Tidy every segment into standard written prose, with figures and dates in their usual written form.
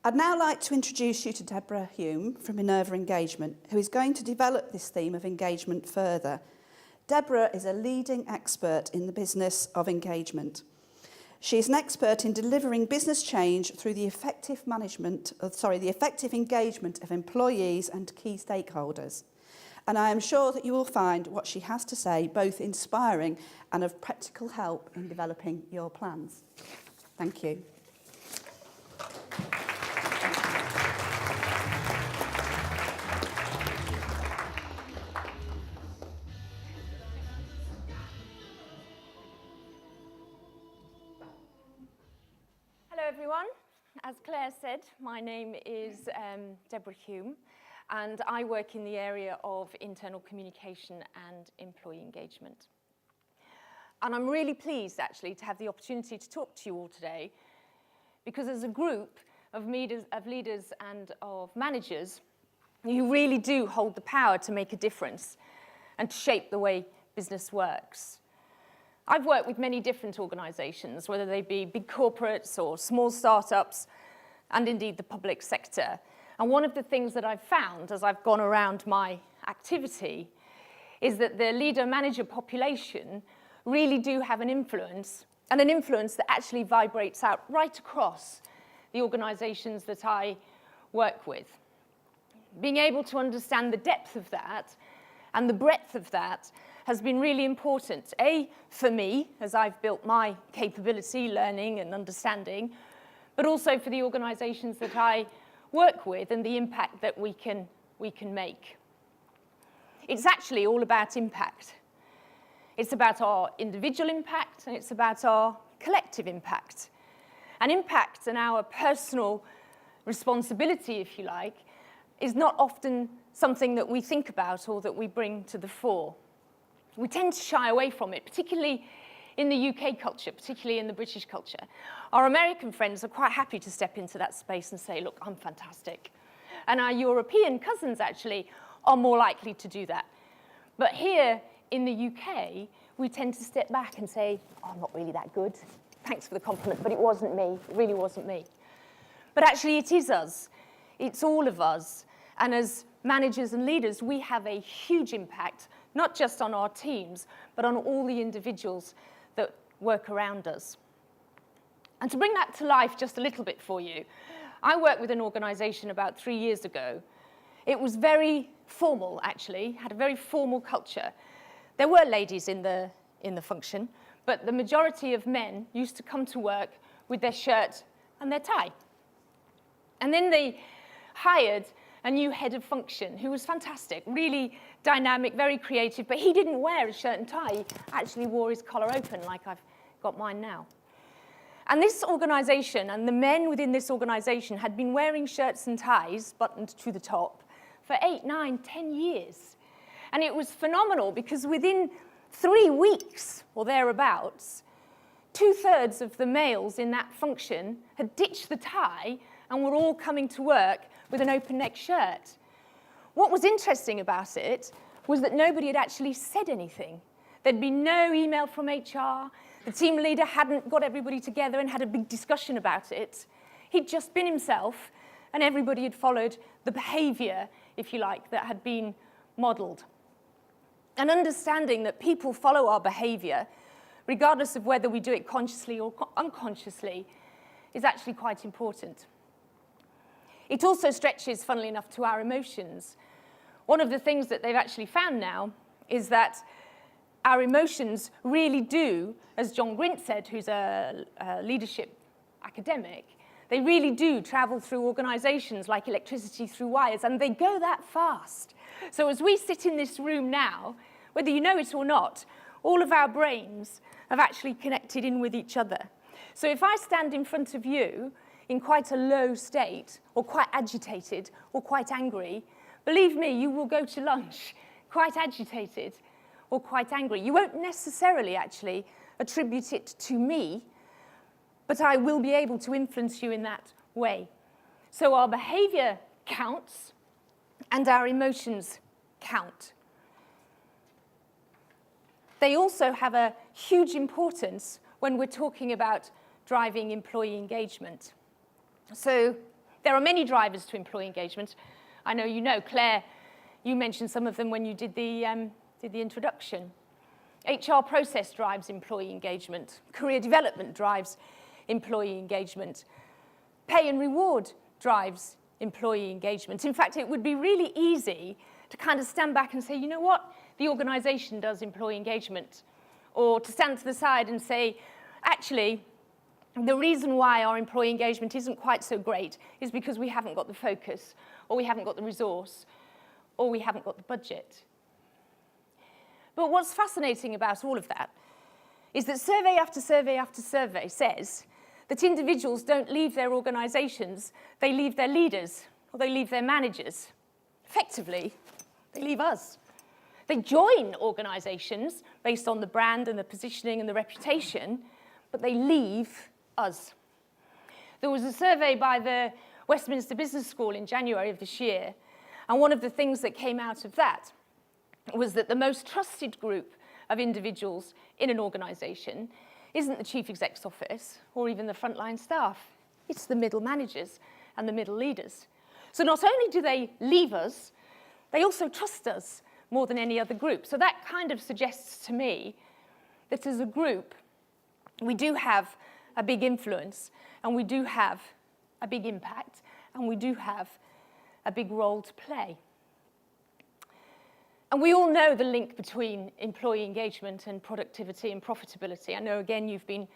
I'd now like to introduce you to Deborah Hume from Minerva Engagement, who is going to develop this theme of engagement further. Deborah is a leading expert in the business of engagement. She is an expert in delivering business change through the effective engagement of employees and key stakeholders. And I am sure that you will find what she has to say both inspiring and of practical help in developing your plans. Thank you. Hello everyone. As Claire said, my name is Deborah Hume, and I work in the area of internal communication and employee engagement. And I'm really pleased actually to have the opportunity to talk to you all today, because as a group of leaders and of managers, you really do hold the power to make a difference and to shape the way business works. I've worked with many different organisations, whether they be big corporates or small startups, and indeed the public sector. And one of the things that I've found as I've gone around my activity is that the leader-manager population really do have an influence, and an influence that actually vibrates out right across the organisations that I work with. Being able to understand the depth of that and the breadth of that has been really important, for me, as I've built my capability, learning and understanding, but also for the organisations that I work with and the impact that we can make. It's actually all about impact. It's about our individual impact, and it's about our collective impact. And impact and our personal responsibility, if you like, is not often something that we think about or that we bring to the fore. We tend to shy away from it, particularly in the UK culture, particularly in the British culture. Our American friends are quite happy to step into that space and say, look, I'm fantastic. And our European cousins actually are more likely to do that. But here in the UK, we tend to step back and say, oh, I'm not really that good. Thanks for the compliment, but it wasn't me. It really wasn't me. But actually, it is us. It's all of us. And as managers and leaders, we have a huge impact, not just on our teams, but on all the individuals that work around us. And to bring that to life just a little bit for you, I worked with an organisation about 3 years ago. It was very formal, actually, had a very formal culture. There were ladies in the function, but the majority of men used to come to work with their shirt and their tie. And then they hired a new head of function who was fantastic, really dynamic, very creative, but he didn't wear a shirt and tie. He actually wore his collar open like I've got mine now. And this organisation and the men within this organisation had been wearing shirts and ties buttoned to the top for 8, 9, 10 years. And it was phenomenal because within 3 weeks or thereabouts, 2/3 of the males in that function had ditched the tie and were all coming to work with an open neck shirt. What was interesting about it was that nobody had actually said anything. There'd been no email from HR. The team leader hadn't got everybody together and had a big discussion about it. He'd just been himself, and everybody had followed the behaviour, if you like, that had been modelled. And understanding that people follow our behaviour, regardless of whether we do it consciously or unconsciously, is actually quite important. It also stretches, funnily enough, to our emotions. One of the things that they've actually found now is that our emotions really do, as John Grint said, who's a leadership academic, they really do travel through organisations like electricity through wires, and they go that fast. So as we sit in this room now, whether you know it or not, all of our brains have actually connected in with each other. So if I stand in front of you in quite a low state, or quite agitated, or quite angry, believe me, you will go to lunch quite agitated or quite angry. You won't necessarily actually attribute it to me, but I will be able to influence you in that way. So our behaviour counts, and our emotions count. They also have a huge importance when we're talking about driving employee engagement. So There are many drivers to employee engagement. I know you know. Claire, you mentioned some of them when you did the introduction. HR process drives employee engagement. Career development drives employee engagement. Pay and reward drives employee engagement. In fact, it would be really easy to kind of stand back and say, you know what, the organization does employee engagement. Or to stand to the side and say, actually, the reason why our employee engagement isn't quite so great is because we haven't got the focus, or we haven't got the resource, or we haven't got the budget. But what's fascinating about all of that is that survey after survey after survey says that individuals don't leave their organizations, they leave their leaders, or they leave their managers. Effectively, they leave us. They join organizations based on the brand and the positioning and the reputation, but they leave us. There was a survey by the Westminster Business School in January of this year, and one of the things that came out of that was that the most trusted group of individuals in an organization isn't the chief exec's office or even the frontline staff. It's the middle managers and the middle leaders. So not only do they leave us, they also trust us more than any other group. So that kind of suggests to me that as a group, we do have a big influence, and we do have a big impact, and we do have a big role to play. And we all know the link between employee engagement and productivity and profitability. I know, again, you've been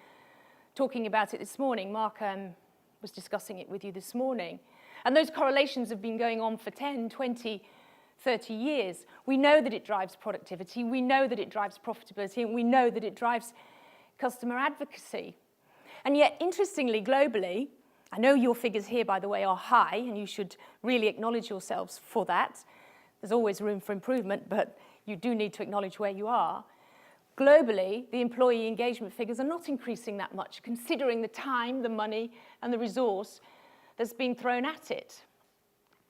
talking about it this morning. Mark was discussing it with you this morning. And those correlations have been going on for 10, 20, 30 years. We know that it drives productivity, we know that it drives profitability, and we know that it drives customer advocacy. And yet, interestingly, globally, I know your figures here, by the way, are high, and you should really acknowledge yourselves for that. There's always room for improvement, but you do need to acknowledge where you are. Globally, the employee engagement figures are not increasing that much, considering the time, the money, and the resource that's been thrown at it.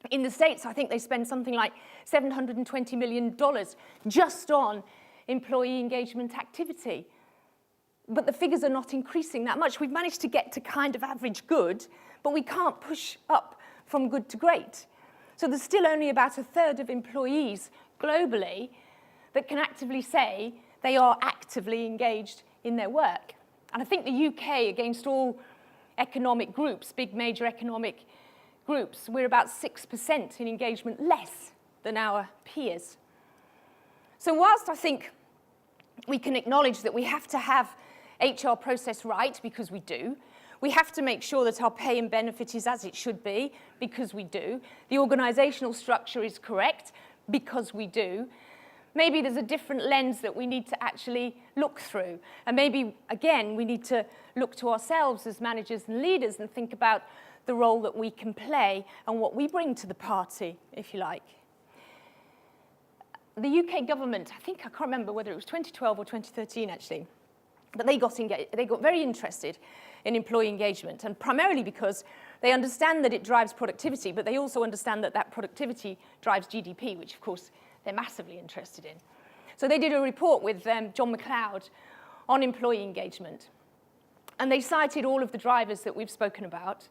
In the States, I think they spend something like $720 million just on employee engagement activity. But the figures are not increasing that much. We've managed to get to kind of average good, but we can't push up from good to great. So there's still only about a third of employees globally that can actively say they are actively engaged in their work. And I think the UK, against all economic groups, big major economic groups, we're about 6% in engagement less than our peers. So whilst I think we can acknowledge that we have to have HR process right, because we do, we have to make sure that our pay and benefit is as it should be, because we do, the organizational structure is correct, because we do, maybe there's a different lens that we need to actually look through. And maybe, again, we need to look to ourselves as managers and leaders and think about the role that we can play and what we bring to the party, if you like. The UK government, I can't remember whether it was 2012 or 2013 actually, but they got very interested in employee engagement, and primarily because they understand that it drives productivity, but they also understand that that productivity drives GDP, which of course they're massively interested in. So they did a report with John McLeod on employee engagement, and they cited all of the drivers that we've spoken about,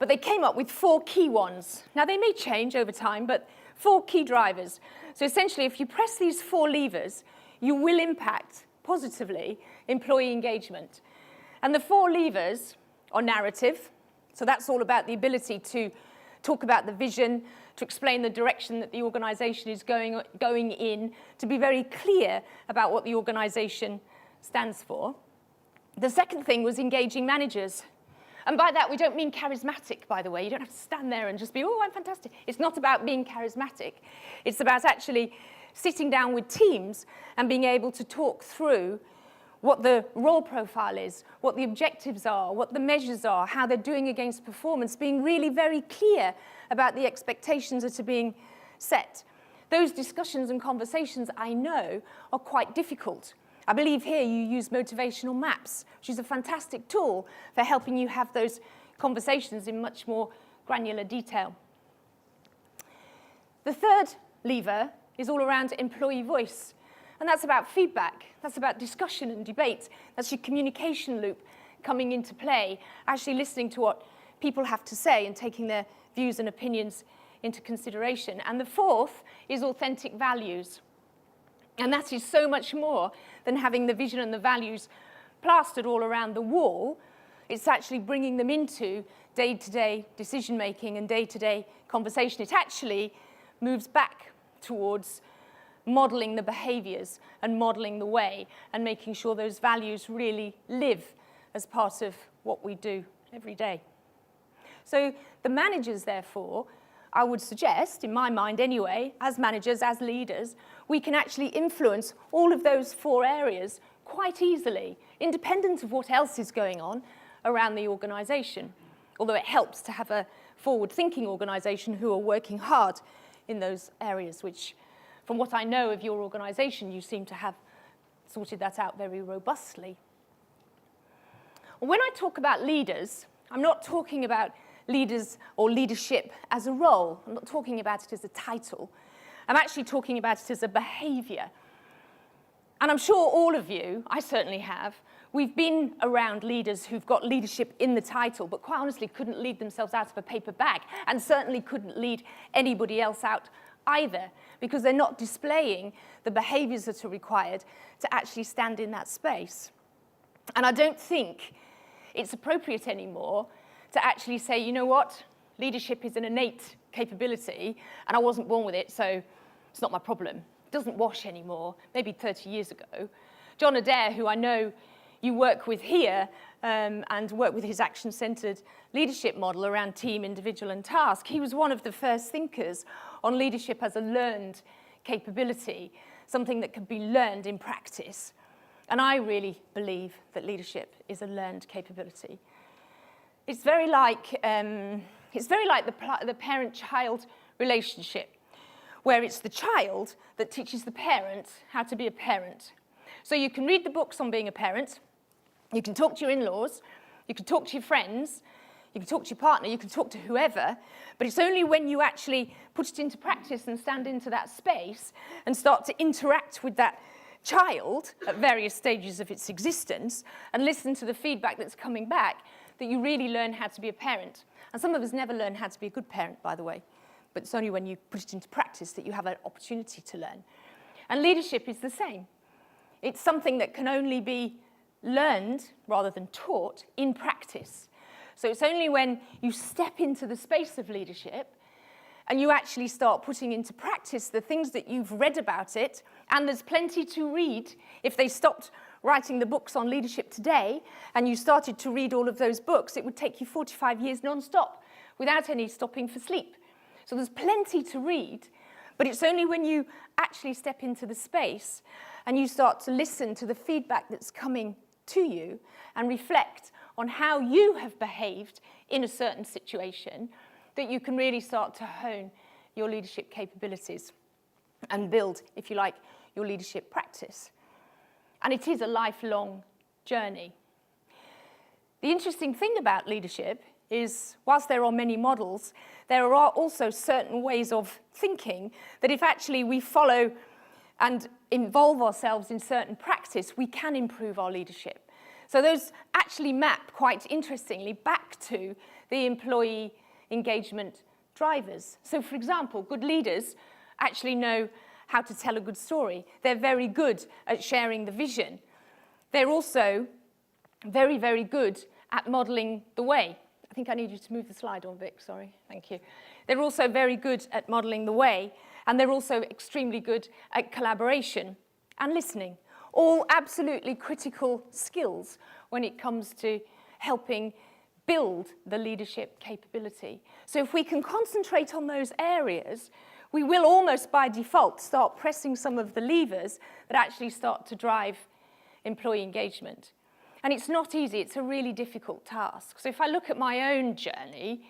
but they came up with 4 key ones. Now they may change over time, but 4 key drivers. So essentially, if you press these 4 levers, you will impact positively employee engagement. And the 4 levers are narrative. So that's all about the ability to talk about the vision, to explain the direction that the organization is going in, to be very clear about what the organization stands for. The second thing was engaging managers. And by that, we don't mean charismatic, by the way. You don't have to stand there and just be, oh, I'm fantastic. It's not about being charismatic. It's about actually sitting down with teams and being able to talk through what the role profile is, what the objectives are, what the measures are, how they're doing against performance, being really very clear about the expectations that are being set. Those discussions and conversations, I know, are quite difficult. I believe here you use motivational maps, which is a fantastic tool for helping you have those conversations in much more granular detail. The third lever is all around employee voice. And that's about feedback. That's about discussion and debate. That's your communication loop coming into play, actually listening to what people have to say and taking their views and opinions into consideration. And the fourth is authentic values. And that is so much more than having the vision and the values plastered all around the wall. It's actually bringing them into day-to-day decision-making and day-to-day conversation. It actually moves back towards modeling the behaviors and modeling the way and making sure those values really live as part of what we do every day. So the managers, therefore, I would suggest, in my mind anyway, as managers, as leaders, we can actually influence all of those four areas quite easily, independent of what else is going on around the organisation. Although it helps to have a forward-thinking organisation who are working hard in those areas, which, from what I know of your organisation, you seem to have sorted that out very robustly. When I talk about leaders, I'm not talking about leaders or leadership as a role. I'm not talking about it as a title. I'm actually talking about it as a behaviour. And I'm sure all of you, I certainly have, we've been around leaders who've got leadership in the title, but quite honestly couldn't lead themselves out of a paper bag, and certainly couldn't lead anybody else out either, because they're not displaying the behaviours that are required to actually stand in that space. And I don't think it's appropriate anymore to actually say, you know what, leadership is an innate capability, and I wasn't born with it, so it's not my problem. It doesn't wash anymore. Maybe 30 years ago. John Adair, who I know you work with here, and work with his action-centred leadership model around team, individual, and task, he was one of the first thinkers on leadership as a learned capability, something that can be learned in practice. And I really believe that leadership is a learned capability. It's very like the parent-child relationship, where it's the child that teaches the parent how to be a parent. So you can read the books on being a parent, you can talk to your in-laws, you can talk to your friends, you can talk to your partner, you can talk to whoever, but it's only when you actually put it into practice and stand into that space and start to interact with that child at various stages of its existence and listen to the feedback that's coming back that you really learn how to be a parent. And some of us never learn how to be a good parent, by the way, but it's only when you put it into practice that you have an opportunity to learn. And leadership is the same. It's something that can only be learned, rather than taught, in practice. So it's only when you step into the space of leadership and you actually start putting into practice the things that you've read about it, and there's plenty to read. If they stopped writing the books on leadership today and you started to read all of those books, it would take you 45 years non-stop without any stopping for sleep. So there's plenty to read, but it's only when you actually step into the space and you start to listen to the feedback that's coming to you and reflect on how you have behaved in a certain situation that you can really start to hone your leadership capabilities and build, if you like, your leadership practice. And it is a lifelong journey. The interesting thing about leadership is, whilst there are many models, there are also certain ways of thinking that if actually we follow and involve ourselves in certain practice, we can improve our leadership. So those actually map quite interestingly back to the employee engagement drivers. So for example, good leaders actually know how to tell a good story. They're very good at sharing the vision. They're also very, very good at modeling the way. I think I need you to move the slide on, Vic, sorry, thank you. They're also very good at modeling the way, and they're also extremely good at collaboration and listening. All absolutely critical skills when it comes to helping build the leadership capability. So if we can concentrate on those areas, we will almost by default start pressing some of the levers that actually start to drive employee engagement. And it's not easy, it's a really difficult task. So if I look at my own journey,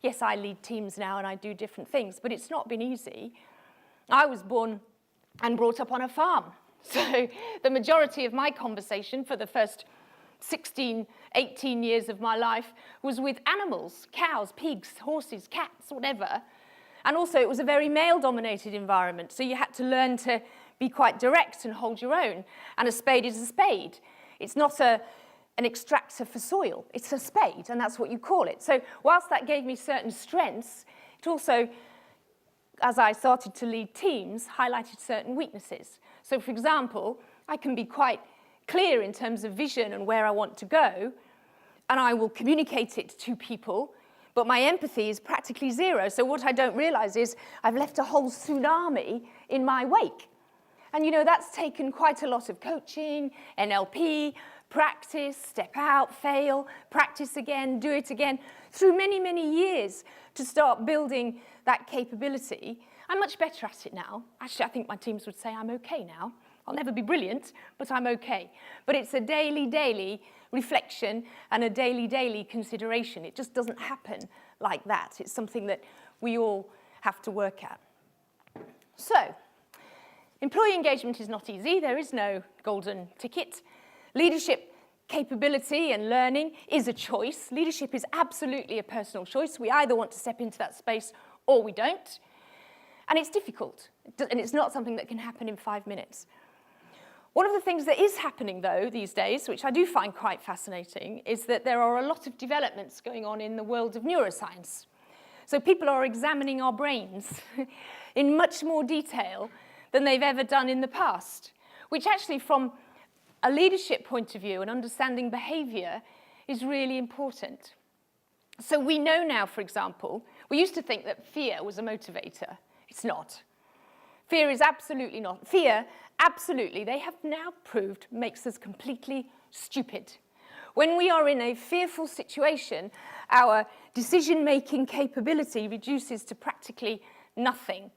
yes, I lead teams now and I do different things, but it's not been easy. I was born and brought up on a farm. So the majority of my conversation for the first 16, 18 years of my life was with animals, cows, pigs, horses, cats, whatever. And also it was a very male-dominated environment, so you had to learn to be quite direct and hold your own. And a spade is a spade. It's not a an extractor for soil. It's a spade, and that's what you call it. So whilst that gave me certain strengths, it also, as I started to lead teams, highlighted certain weaknesses. So for example, I can be quite clear in terms of vision and where I want to go, and I will communicate it to people, but my empathy is practically zero. So what I don't realize is I've left a whole tsunami in my wake. And you know, that's taken quite a lot of coaching, NLP, practice, step out, fail, practice again, do it again, through many, many years to start building that capability. I'm much better at it now. Actually, I think my teams would say I'm okay now. I'll never be brilliant, but I'm okay. But it's a daily reflection and a daily consideration. It just doesn't happen like that. It's something that we all have to work at. So, employee engagement is not easy. There is no golden ticket. Leadership capability and learning is a choice. Leadership is absolutely a personal choice. We either want to step into that space or we don't. And it's difficult. And it's not something that can happen in 5 minutes. One of the things that is happening, though, these days, which I do find quite fascinating, is that there are a lot of developments going on in the world of neuroscience. So people are examining our brains in much more detail than they've ever done in the past, which actually, from a leadership point of view and understanding behavior, is really important. So we know now, for example, we used to think that fear was a motivator. It's not. Fear is absolutely not. Fear, absolutely, they have now proved, makes us completely stupid. When we are in a fearful situation, our decision-making capability reduces to practically nothing.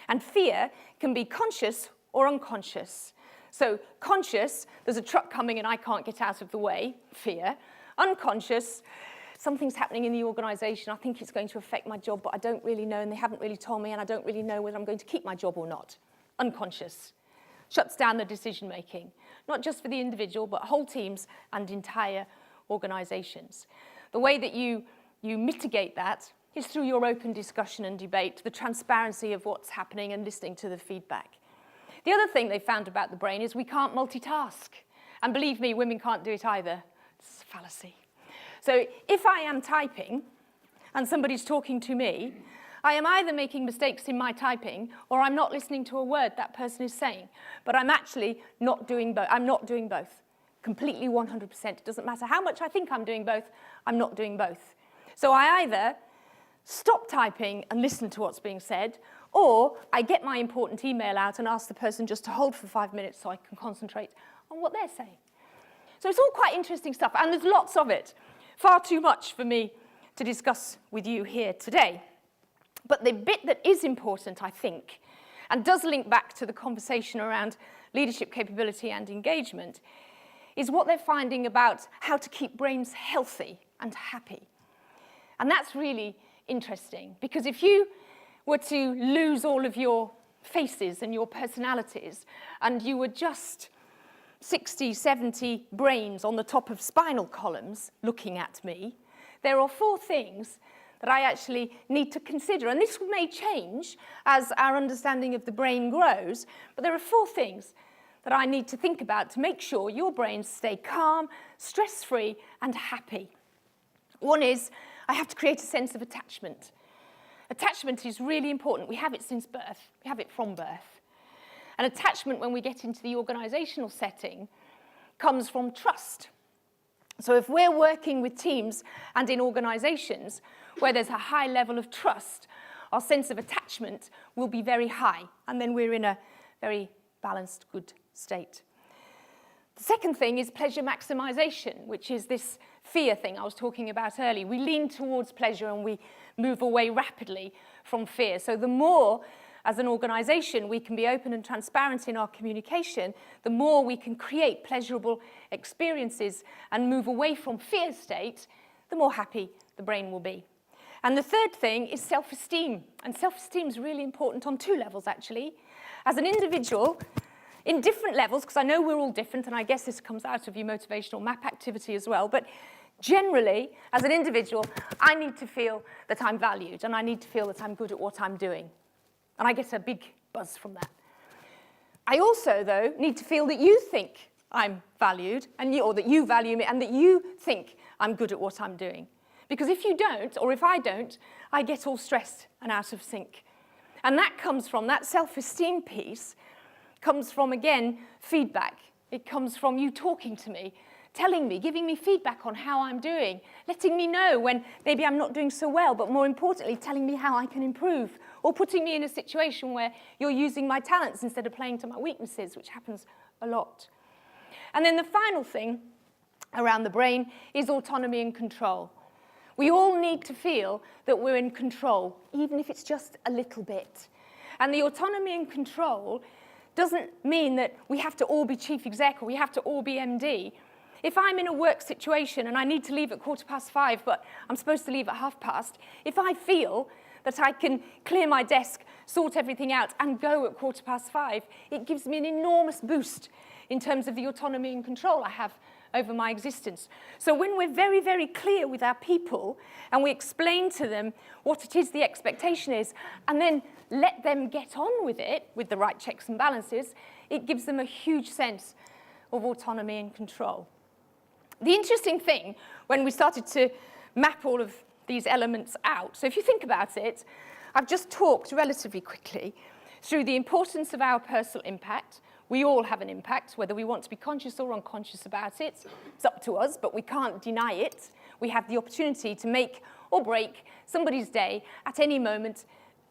And fear can be conscious or unconscious. So conscious, there's a truck coming and I can't get out of the way, fear. Unconscious, something's happening in the organisation, I think it's going to affect my job, but I don't really know, and they haven't really told me, and I don't really know whether I'm going to keep my job or not. Unconscious. Shuts down the decision-making, not just for the individual, but whole teams and entire organisations. The way that you mitigate that is through your open discussion and debate, the transparency of what's happening and listening to the feedback. The other thing they found about the brain is we can't multitask. And believe me, women can't do it either. It's a fallacy. So if I am typing and somebody's talking to me, I am either making mistakes in my typing or I'm not listening to a word that person is saying. But I'm actually not doing both. I'm not doing both. Completely 100%. It doesn't matter how much I think I'm doing both, I'm not doing both. So I either stop typing and listen to what's being said, or I get my important email out and ask the person just to hold for 5 minutes so I can concentrate on what they're saying. So it's all quite interesting stuff, and there's lots of it. Far too much for me to discuss with you here today. But the bit that is important, I think, and does link back to the conversation around leadership capability and engagement, is what they're finding about how to keep brains healthy and happy. And that's really interesting, because if you were to lose all of your faces and your personalities, and you were just 60, 70 brains on the top of spinal columns looking at me, there are 4 things that I actually need to consider. And this may change as our understanding of the brain grows, but there are 4 things that I need to think about to make sure your brains stay calm, stress-free, and happy. One is, I have to create a sense of attachment. Attachment is really important. We have it since birth. We have it from birth. And attachment, when we get into the organisational setting, comes from trust. So if we're working with teams and in organisations where there's a high level of trust, our sense of attachment will be very high, and then we're in a very balanced, good state. The second thing is pleasure maximisation, which is this fear thing I was talking about earlier. We lean towards pleasure and we move away rapidly from fear. So the more, as an organisation, we can be open and transparent in our communication, the more we can create pleasurable experiences and move away from fear state, the more happy the brain will be. And the third thing is self-esteem. And self-esteem is really important on 2 levels, actually. As an individual, in different levels, because I know we're all different, and I guess this comes out of your motivational map activity as well, but generally, as an individual, I need to feel that I'm valued, and I need to feel that I'm good at what I'm doing. And I get a big buzz from that. I also, though, need to feel that you think I'm valued, or that you value me, and that you think I'm good at what I'm doing. Because if you don't, or if I don't, I get all stressed and out of sync. And that comes from, that self-esteem piece comes from, again, feedback. It comes from you talking to me, telling me, giving me feedback on how I'm doing, letting me know when maybe I'm not doing so well, but more importantly, telling me how I can improve, or putting me in a situation where you're using my talents instead of playing to my weaknesses, which happens a lot. And then the final thing around the brain is autonomy and control. We all need to feel that we're in control, even if it's just a little bit. And the autonomy and control doesn't mean that we have to all be chief exec or we have to all be MD. If I'm in a work situation and I need to leave at 5:15, but I'm supposed to leave at 5:30, if I feel that I can clear my desk, sort everything out, and go at 5:15, it gives me an enormous boost in terms of the autonomy and control I have over my existence. So when we're very, very clear with our people and we explain to them what it is the expectation is, and then let them get on with it with the right checks and balances, it gives them a huge sense of autonomy and control. The interesting thing, when we started to map all of these elements out, so if you think about it, I've just talked relatively quickly through the importance of our personal impact. We all have an impact, whether we want to be conscious or unconscious about it. It's up to us, but we can't deny it. We have the opportunity to make or break somebody's day at any moment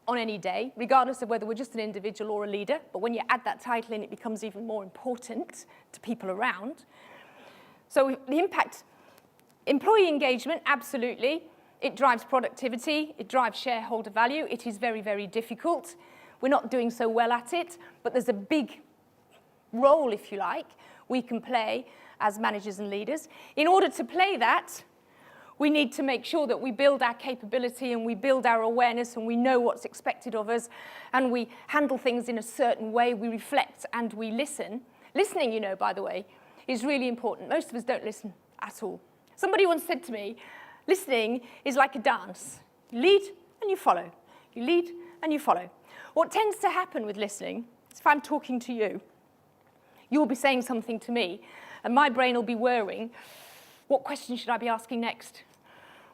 on any day, regardless of whether we're just an individual or a leader. But when you add that title in, it becomes even more important to people around. So the impact, employee engagement, absolutely. It drives productivity. It drives shareholder value. It is very, very difficult. We're not doing so well at it, but there's a big role, if you like, we can play as managers and leaders. In order to play that, we need to make sure that we build our capability and we build our awareness and we know what's expected of us and we handle things in a certain way, we reflect and we listen. Listening, you know, by the way, is really important. Most of us don't listen at all. Somebody once said to me, listening is like a dance. You lead and you follow. You lead and you follow. What tends to happen with listening is if I'm talking to you, you'll be saying something to me, and my brain will be whirring. What question should I be asking next?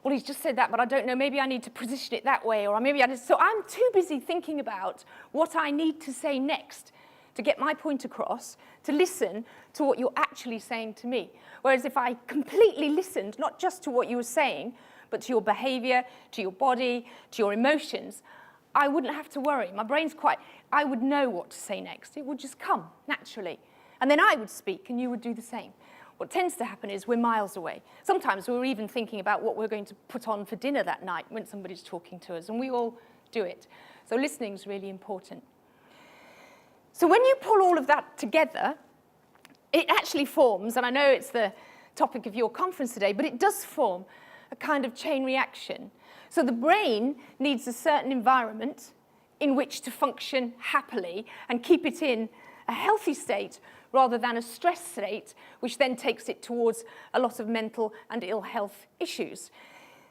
Well, he's just said that, but I don't know. Maybe I need to position it that way, or maybe I just... So I'm too busy thinking about what I need to say next to get my point across, to listen to what you're actually saying to me. Whereas if I completely listened, not just to what you were saying, but to your behavior, to your body, to your emotions, I wouldn't have to worry. My brain's I would know what to say next. It would just come naturally. And then I would speak and you would do the same. What tends to happen is we're miles away. Sometimes we're even thinking about what we're going to put on for dinner that night when somebody's talking to us, and we all do it. So listening is really important. So when you pull all of that together, it actually forms, and I know it's the topic of your conference today, but it does form a kind of chain reaction. So the brain needs a certain environment in which to function happily and keep it in a healthy state rather than a stress state, which then takes it towards a lot of mental and ill health issues.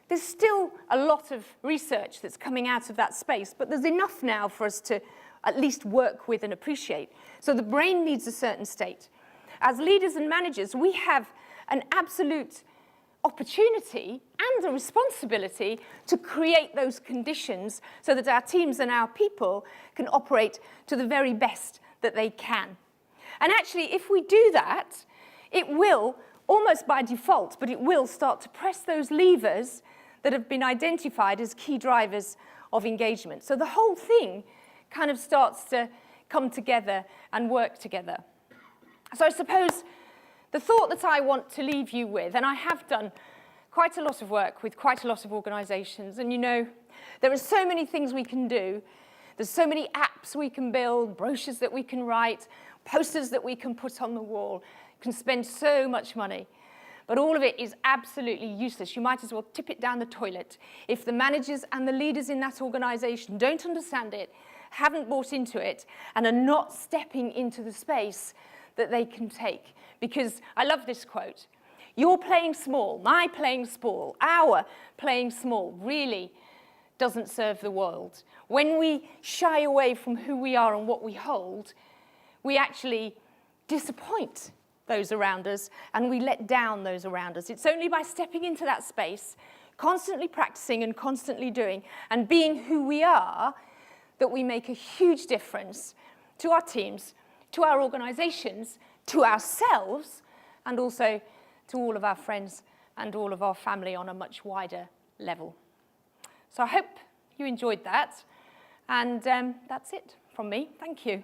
There's still a lot of research that's coming out of that space, but there's enough now for us to at least work with and appreciate. So the brain needs a certain state. As leaders and managers, we have an absolute opportunity and a responsibility to create those conditions so that our teams and our people can operate to the very best that they can. And actually, if we do that, it will, almost by default, but it will start to press those levers that have been identified as key drivers of engagement. So the whole thing kind of starts to come together and work together. So I suppose the thought that I want to leave you with, and I have done quite a lot of work with quite a lot of organizations, and you know, there are so many things we can do. There's so many apps we can build, brochures that we can write, posters that we can put on the wall. You can spend so much money. But all of it is absolutely useless. You might as well tip it down the toilet. If the managers and the leaders in that organization don't understand it, haven't bought into it, and are not stepping into the space that they can take. Because I love this quote. Your playing small, my playing small, our playing small really doesn't serve the world. When we shy away from who we are and what we hold, we actually disappoint those around us and we let down those around us. It's only by stepping into that space, constantly practicing and constantly doing and being who we are, that we make a huge difference to our teams, to our organisations, to ourselves, and also to all of our friends and all of our family on a much wider level. So I hope you enjoyed that, and that's it from me. Thank you.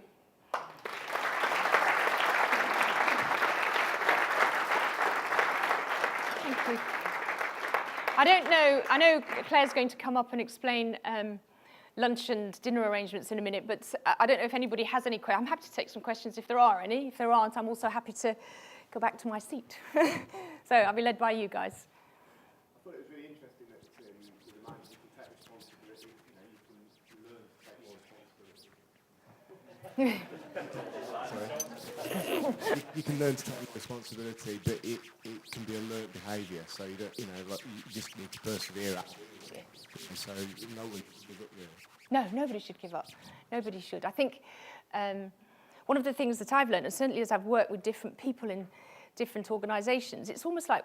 Thank you. I know Claire's going to come up and explain lunch and dinner arrangements in a minute, but I don't know if anybody has any questions. I'm happy to take some questions if there are any. If there aren't, I'm also happy to go back to my seat. So I'll be led by you guys. I thought it was really interesting that with the managers you can take responsibility, you learn to take more responsibility. You can learn to take responsibility, but it can be a learned behaviour. So you don't, like you just need to persevere at it. And so no one should give up really. No, nobody should give up. Nobody should. I think one of the things that I've learned, and certainly as I've worked with different people in different organisations, it's almost like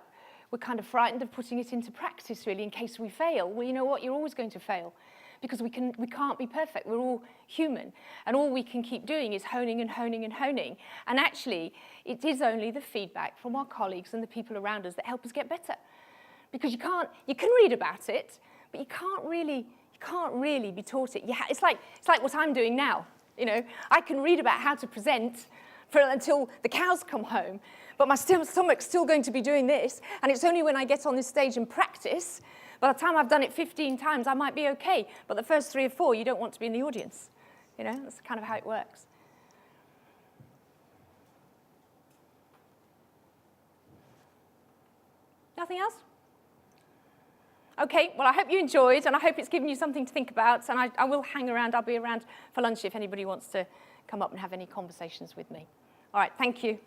we're kind of frightened of putting it into practice, really, in case we fail. Well, you know what? You're always going to fail because we can't be perfect. We're all human. And all we can keep doing is honing and honing and honing. And actually, it is only the feedback from our colleagues and the people around us that help us get better. Because you can read about it, but you can't really be taught it. It's like what I'm doing now. I can read about how to present until the cows come home, but my stomach's still going to be doing this, and it's only when I get on this stage and practice, by the time I've done it 15 times, I might be okay, but the first 3 or 4, you don't want to be in the audience. That's kind of how it works. Nothing else? Okay, well, I hope you enjoyed, and I hope it's given you something to think about, and I will hang around. I'll be around for lunch if anybody wants to come up and have any conversations with me. All right, thank you.